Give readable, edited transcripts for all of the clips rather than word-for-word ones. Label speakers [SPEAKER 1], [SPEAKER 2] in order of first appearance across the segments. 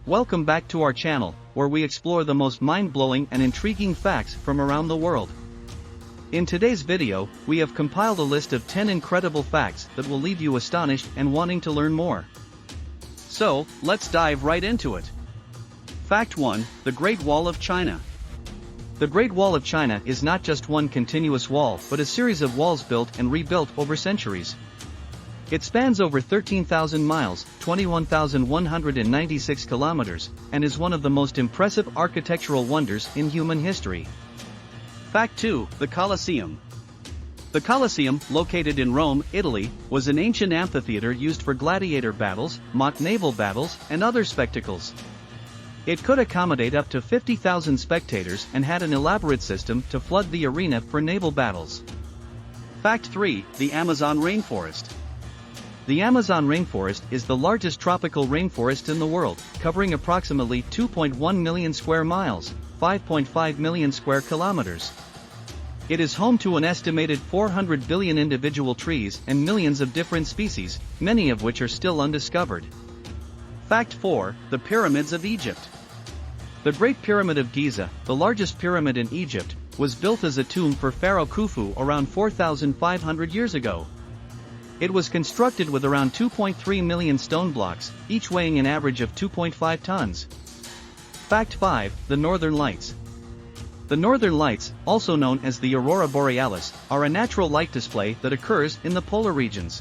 [SPEAKER 1] Welcome back to our channel, where we explore the most mind-blowing and intriguing facts from around the world. In today's video, we have compiled a list of 10 incredible facts that will leave you astonished and wanting to learn more. So, let's dive right into it. Fact 1, the Great Wall of China. The Great Wall of China is not just one continuous wall but a series of walls built and rebuilt over centuries. It spans over 13,000 miles, 21,196 kilometers, and is one of the most impressive architectural wonders in human history. Fact 2, the Colosseum. The Colosseum, located in Rome, Italy, was an ancient amphitheater used for gladiator battles, mock naval battles, and other spectacles. It could accommodate up to 50,000 spectators and had an elaborate system to flood the arena for naval battles. Fact 3, the Amazon rainforest. The Amazon rainforest is the largest tropical rainforest in the world, covering approximately 2.1 million square miles, 5.5 million square kilometers. It is home to an estimated 400 billion individual trees and millions of different species, many of which are still undiscovered. Fact 4, the Pyramids of Egypt. The Great Pyramid of Giza, the largest pyramid in Egypt, was built as a tomb for Pharaoh Khufu around 4,500 years ago. It was constructed with around 2.3 million stone blocks, each weighing an average of 2.5 tons. Fact 5, the Northern Lights. The Northern Lights, also known as the Aurora Borealis, are a natural light display that occurs in the polar regions.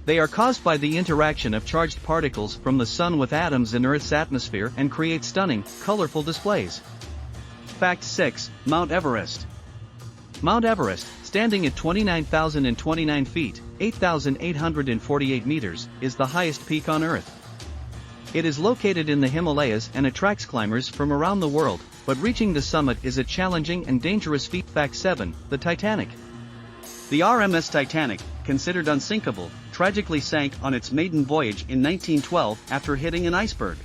[SPEAKER 1] They are caused by the interaction of charged particles from the Sun with atoms in Earth's atmosphere and create stunning, colorful displays. Fact 6, Mount Everest. Mount Everest, standing at 29,029 feet, 8,848 meters, is the highest peak on Earth. It is located in the Himalayas and attracts climbers from around the world, but reaching the summit is a challenging and dangerous feat. Fact 7, the Titanic. The RMS Titanic, considered unsinkable, tragically sank on its maiden voyage in 1912 after hitting an iceberg.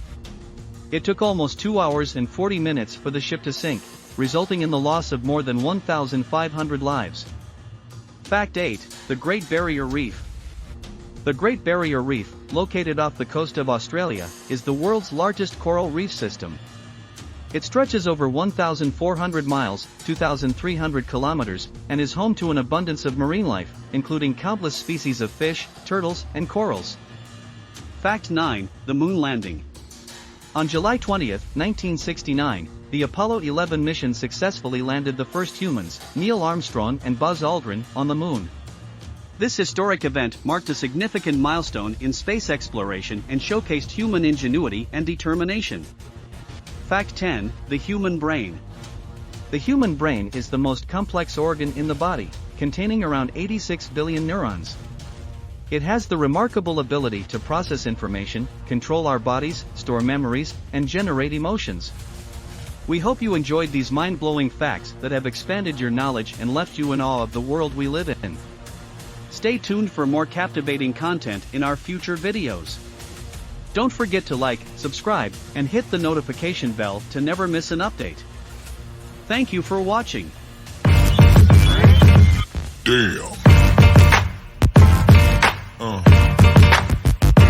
[SPEAKER 1] It took almost 2 hours and 40 minutes for the ship to sink, resulting in the loss of more than 1,500 lives. Fact 8, the Great Barrier Reef. The Great Barrier Reef, located off the coast of Australia, is the world's largest coral reef system. It stretches over 1,400 miles, 2,300 kilometers, and is home to an abundance of marine life, including countless species of fish, turtles, and corals. Fact 9, the Moon Landing. On July 20, 1969, the Apollo 11 mission successfully landed the first humans, Neil Armstrong and Buzz Aldrin, on the Moon. This historic event marked a significant milestone in space exploration and showcased human ingenuity and determination. Fact 10, the human brain. The human brain is the most complex organ in the body, containing around 86 billion neurons. It has the remarkable ability to process information, control our bodies, store memories, and generate emotions. We hope you enjoyed these mind-blowing facts that have expanded your knowledge and left you in awe of the world we live in. Stay tuned for more captivating content in our future videos. Don't forget to like, subscribe, and hit the notification bell to never miss an update. Thank you for watching.
[SPEAKER 2] Damn.